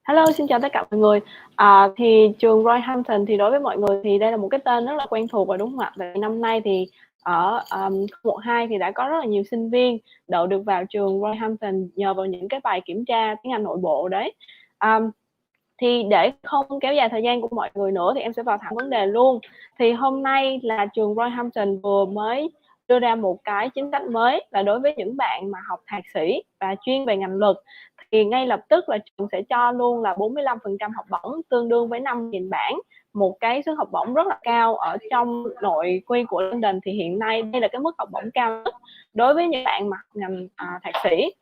Hello, xin chào tất cả mọi người. Thì trường Roehampton thì đối với mọi người thì đây là một cái tên rất là quen thuộc rồi, đúng không ạ? Vậy năm nay thì ở khu 1-2 thì đã có rất là nhiều sinh viên đậu được vào trường Roehampton nhờ vào những cái bài kiểm tra tiếng Anh nội bộ đấy. Thì để không kéo dài thời gian của mọi người nữa thì em sẽ vào thẳng vấn đề luôn. Thì hôm nay là trường Roehampton vừa mới đưa ra một cái chính sách mới là đối với những bạn mà học thạc sĩ và chuyên về ngành luật thì ngay lập tức là trường sẽ cho luôn là 45% học bổng, tương đương với 5.000 bảng, một cái suất học bổng rất là cao ở trong nội quy của London. Thì hiện nay đây là cái mức học bổng cao nhất đối với những bạn mà ngành thạc sĩ.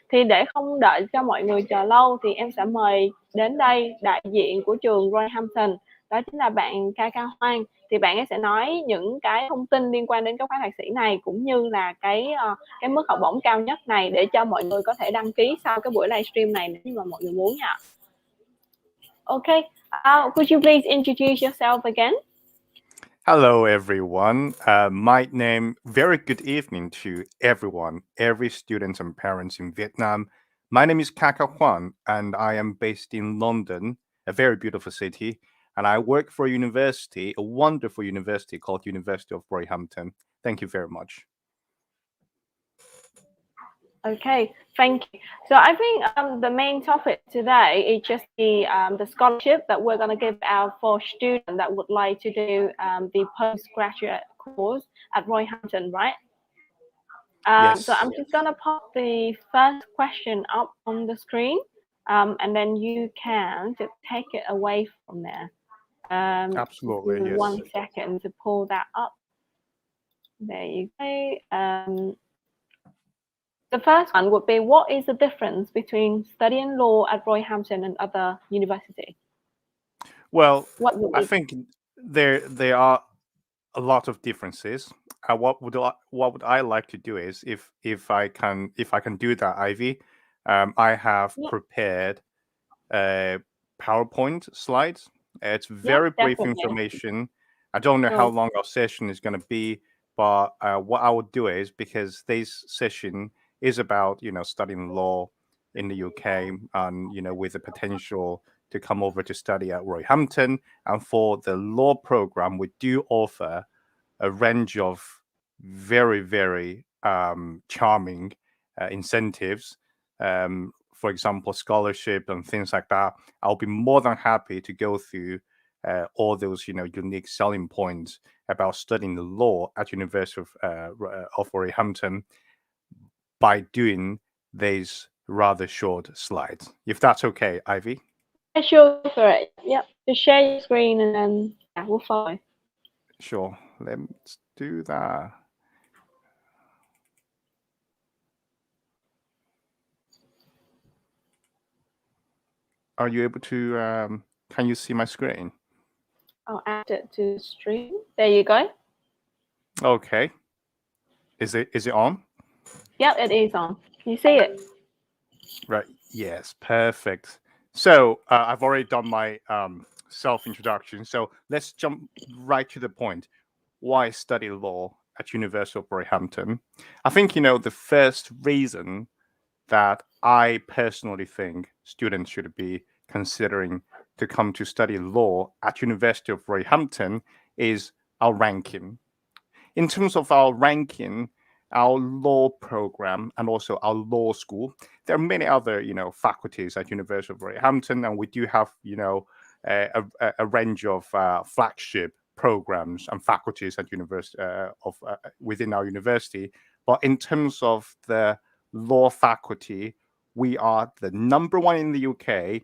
Thì để không đợi cho mọi người chờ lâu thì em sẽ mời đến đây đại diện của trường Roehampton, đó chính là bạn HØC. Thì bạn ấy sẽ nói những cái thông tin liên quan đến cái khóa thạc sĩ này cũng như là cái mức học bổng cao nhất này để cho mọi người có thể đăng ký sau cái buổi livestream này nếu mà mọi người muốn nha. Okay, could you please introduce yourself again? Hello, everyone. Very good evening to everyone, every student and parents in Vietnam. My name is HØC and I am based in London, a very beautiful city. And I work for a university, a wonderful university called University of Roehampton. Thank you very much. Okay, thank you. So I think the main topic today is just the scholarship that we're going to give out for students that would like to do the postgraduate course at Roehampton, right? Yes. So I'm just going to pop the first question up on the screen, and then you can just take it away from there. Absolutely, yes. 1 second to pull that up. There you go. The first one would be, what is the difference between studying law at Roehampton and other universities? Well, I think there are a lot of differences. What would I like to do is if I can do that, Ivy, I have prepared PowerPoint slides. It's very brief information. I don't know how long our session is going to be, but what I would do is, because this session is about studying law in the UK and with the potential to come over to study at Roehampton, and for the law program we do offer a range of very, very charming incentives. For example, scholarship and things like that. I'll be more than happy to go through all those unique selling points about studying the law at University of Roehampton by doing these rather short slides. If that's okay, Ivy. Yeah, sure, for it. Yep. Just share your screen and then we'll follow. Sure. Let's do that. Are you able to, can you see my screen? I'll add it to the stream. There you go. Okay. Is it on? Yep, it is on. Can you see it? Right. Yes. Perfect. So I've already done my self-introduction. So let's jump right to the point. Why study law at University of Roehampton? I think the first reason that I personally think students should be considering to come to study law at University of Roehampton is our ranking. In terms of our ranking, our law program and also our law school, there are many other faculties at University of Roehampton, and we do have a range of flagship programs and faculties at university within our university. But in terms of the law faculty, we are the #1 in the UK.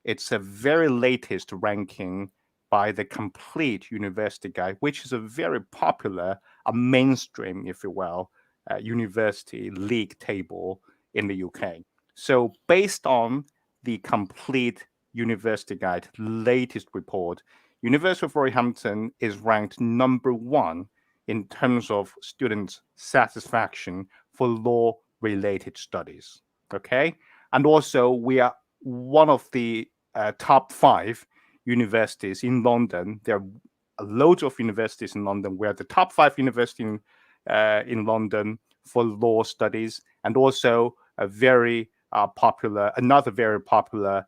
It's a very latest ranking by the Complete University Guide, which is a very popular, a mainstream, if you will, university league table in the UK. So based on the Complete University Guide latest report, University of Roehampton is ranked #1 in terms of students' satisfaction for law-related studies. Okay, and also we are one of the top 5 universities in London. There are loads of universities in London. We are the top 5 university in London for law studies, and also a very another very popular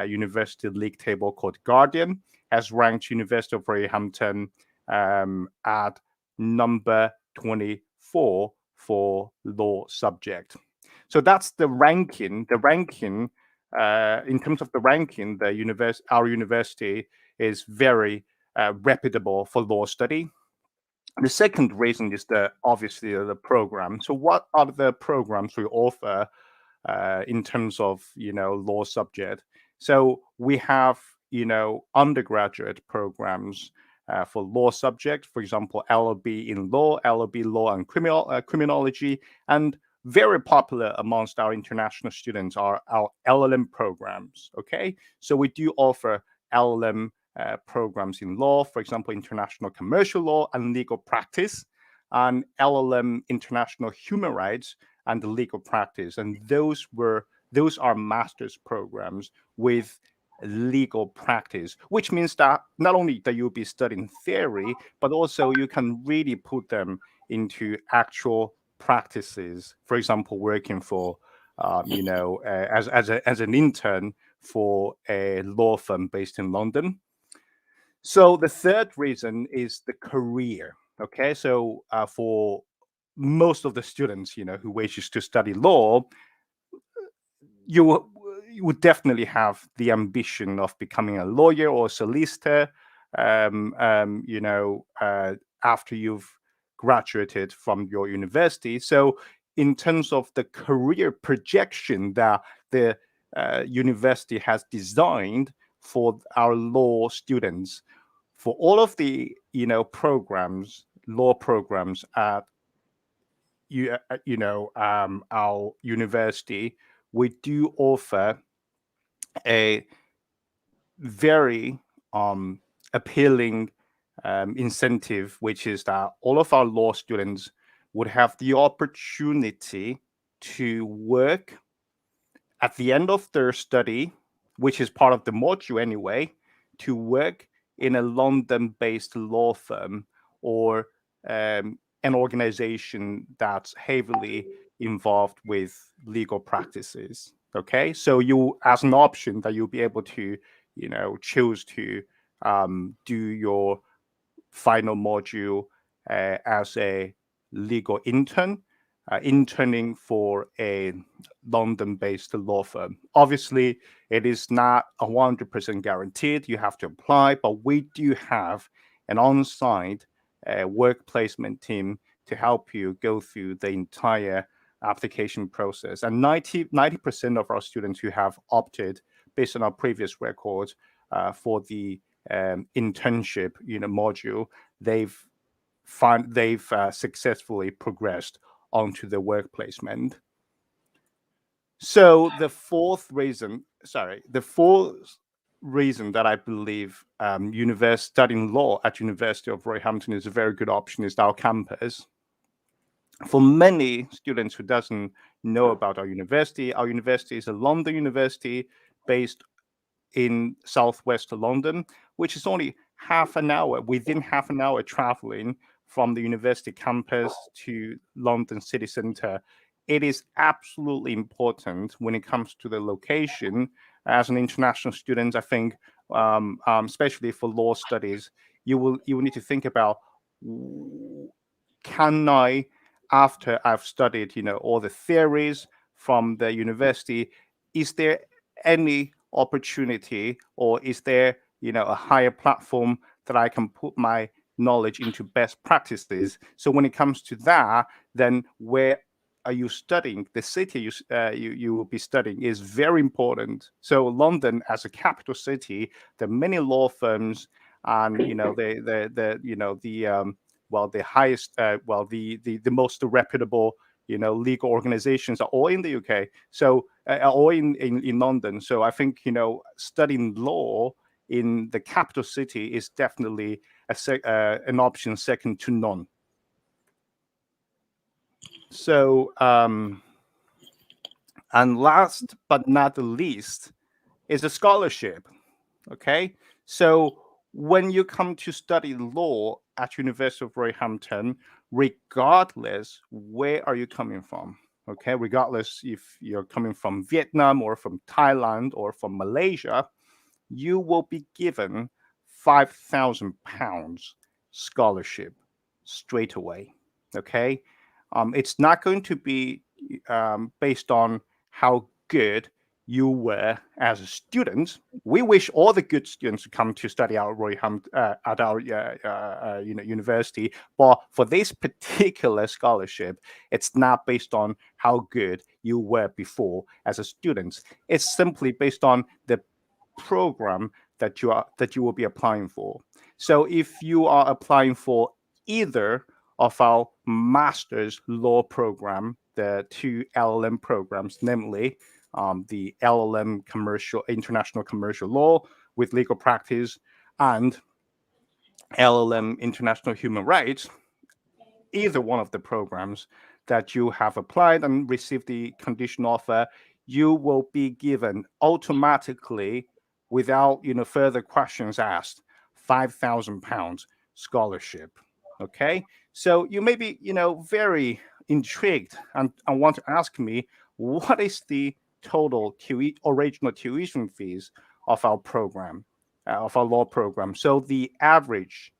university league table called Guardian has ranked University of Roehampton at number 24 for law subject. So that's the ranking. The ranking, in terms of the ranking, our university is very reputable for law study. The second reason is obviously the program. So what are the programs we offer in terms of law subject? So we have undergraduate programs for law subject, for example, LLB in law, LLB law and criminology, and very popular amongst our international students are our LLM programs. Okay, so we do offer LLM programs in law, for example, international commercial law and legal practice, and LLM international human rights and legal practice. And those are master's programs with legal practice, which means that not only that you'll be studying theory, but also you can really put them into actual practices. For example, working for as an intern for a law firm based in London. So the third reason is the career. Okay, so for most of the students, who wishes to study law, you would definitely have the ambition of becoming a lawyer or a solicitor, after you've graduated from your university. So in terms of the career projection that the university has designed for our law students, for all of the law programs at our university, we do offer a very appealing incentive, which is that all of our law students would have the opportunity to work at the end of their study, which is part of the module anyway, to work in a London-based law firm or an organization that's heavily involved with legal practices. Okay, so you, as an option, that you'll be able to, choose to do your final module as a legal intern, interning for a London-based law firm. Obviously, it is not 100% guaranteed. You have to apply, but we do have an on-site work placement team to help you go through the entire application process. And 90% of our students who have opted, based on our previous records, for the internship module, they've successfully progressed onto the work placement. So the fourth reason that I believe studying law at University of Roehampton is a very good option is our campus. For many students who doesn't know about our university is a London university based in southwest London, which is only within half an hour traveling from the university campus to London city centre. It is absolutely important when it comes to the location. As an international student, I think, especially for law studies, you will need to think about, can I, after I've studied, all the theories from the university, is there any opportunity, or is there a higher platform that I can put my knowledge into best practices? So when it comes to that, then where are you studying? The city you will be studying is very important. So London, as a capital city, there are many law firms, and the most reputable legal organizations are all in the UK, so all in London. So I think studying law in the capital city is definitely an option second to none. So and last but not the least is a scholarship. Okay, so when you come to study law at University of Roehampton, regardless where are you coming from, Okay, regardless if you're coming from Vietnam or from Thailand or from Malaysia, you will be given £5,000 scholarship straight away. Okay, it's not going to be based on how good you were as a student. We wish all the good students to come to study at our university, but for this particular scholarship, it's not based on how good you were before as a student. It's simply based on the program that you will be applying for. So if you are applying for either of our master's law program, the two LLM programs, namely the LLM international commercial law with legal practice and LLM international human rights, either one of the programs that you have applied and received the conditional offer, you will be given automatically, without further questions asked, £5,000 scholarship. Okay, so you may be very intrigued and want to ask me, what is the total original tuition fees of our program, of our law program? So the average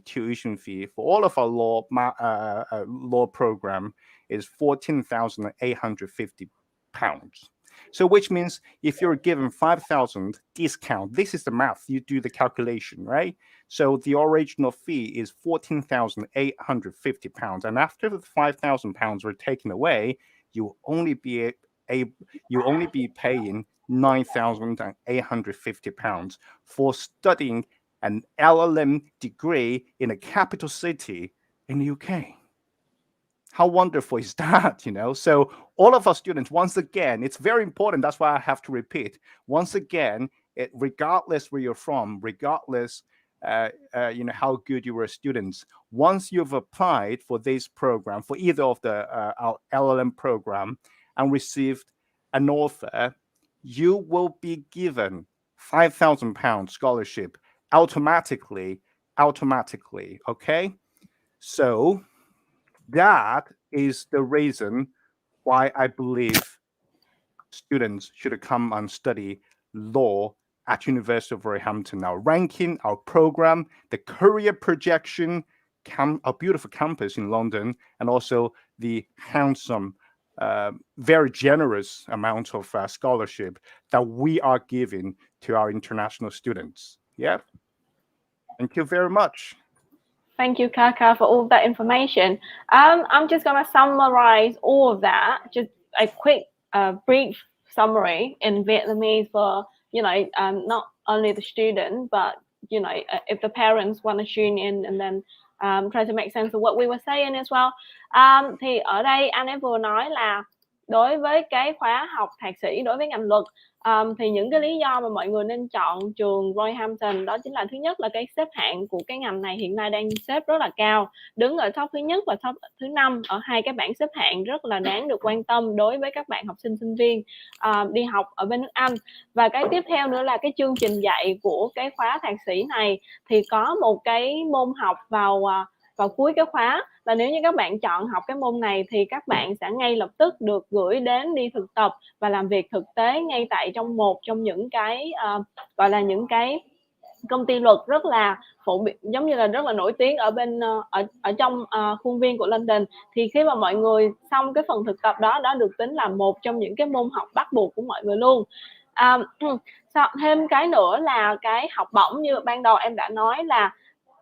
tuition fee for all of our law program is £14,850. So which means if you're given 5,000 discount, this is the math, you do the calculation, right? So the original fee is £14,850, and after the £5,000 were taken away, you only be paying £9,850 for studying an LLM degree in a capital city in the UK. How wonderful is that, So all of our students, once again, it's very important. That's why I have to repeat. Once again, regardless where you're from, regardless, how good you were students, once you've applied for this program, for either of the our LLM program, and received an offer, you will be given £5,000 scholarship automatically. Okay, so that is the reason why I believe students should come and study law at University of Roehampton. Our ranking, our program, the career projection, a beautiful campus in London, and also the handsome, very generous amount of scholarship that we are giving to our international students. Yeah. Thank you very much. Thank you, Kaka, for all that information. I'm just going to summarize all of that, just a quick, brief summary in Vietnamese for, not only the student, but, if the parents want to tune in and then try to make sense of what we were saying as well. Thì ở đây anh ấy vừa nói là đối với cái khóa học thạc sĩ đối với ngành luật, thì những cái lý do mà mọi người nên chọn trường Roehampton đó chính là, thứ nhất là cái xếp hạng của cái ngành này hiện nay đang xếp rất là cao, đứng ở top thứ nhất và top thứ 5 ở hai cái bảng xếp hạng rất là đáng được quan tâm đối với các bạn học sinh sinh viên đi học ở bên nước Anh. Và cái tiếp theo nữa là cái chương trình dạy của cái khóa thạc sĩ này thì có một cái môn học vào cuối cái khóa, là nếu như các bạn chọn học cái môn này thì các bạn sẽ ngay lập tức được gửi đến đi thực tập và làm việc thực tế ngay tại một trong những cái gọi là những cái công ty luật rất là phổ biến, giống như là rất là nổi tiếng ở bên ở trong khuôn viên của London. Thì khi mà mọi người xong cái phần thực tập đó được tính là một trong những cái môn học bắt buộc của mọi người luôn. Thêm cái nữa là cái học bổng, như ban đầu em đã nói là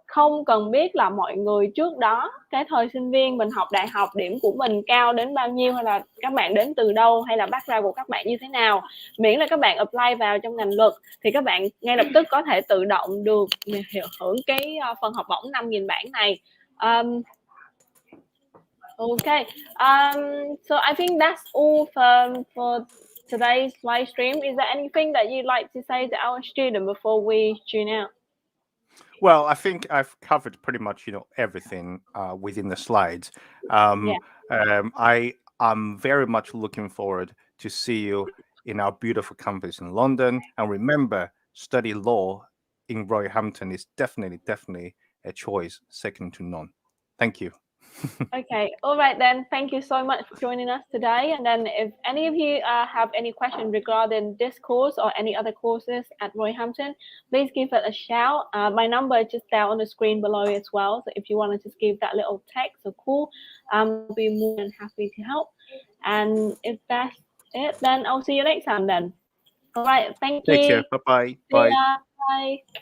không cần biết là mọi người trước đó cái thời sinh viên mình học đại học điểm của mình cao đến bao nhiêu, hay là các bạn đến từ đâu, hay là background của các bạn như thế nào, miễn là các bạn apply vào trong ngành luật thì các bạn ngay lập tức có thể tự động được hưởng cái phần học bổng 5.000 bảng này. Okay, so I think that's all for today's livestream. Is there anything that you'd like to say to our student before we tune out? Well, I think I've covered pretty much, everything within the slides. I am very much looking forward to see you in our beautiful campus in London. And remember, study law in Roehampton is definitely a choice second to none. Thank you. Okay, all right then. Thank you so much for joining us today. And then if any of you have any questions regarding this course or any other courses at Roehampton, please give it a shout. My number is just down on the screen below as well. So if you want to just give that little text or call, I'll be more than happy to help. And if that's it, then I'll see you next time then. All right, thank Take you. care. Bye-bye. See Bye. ya. Bye.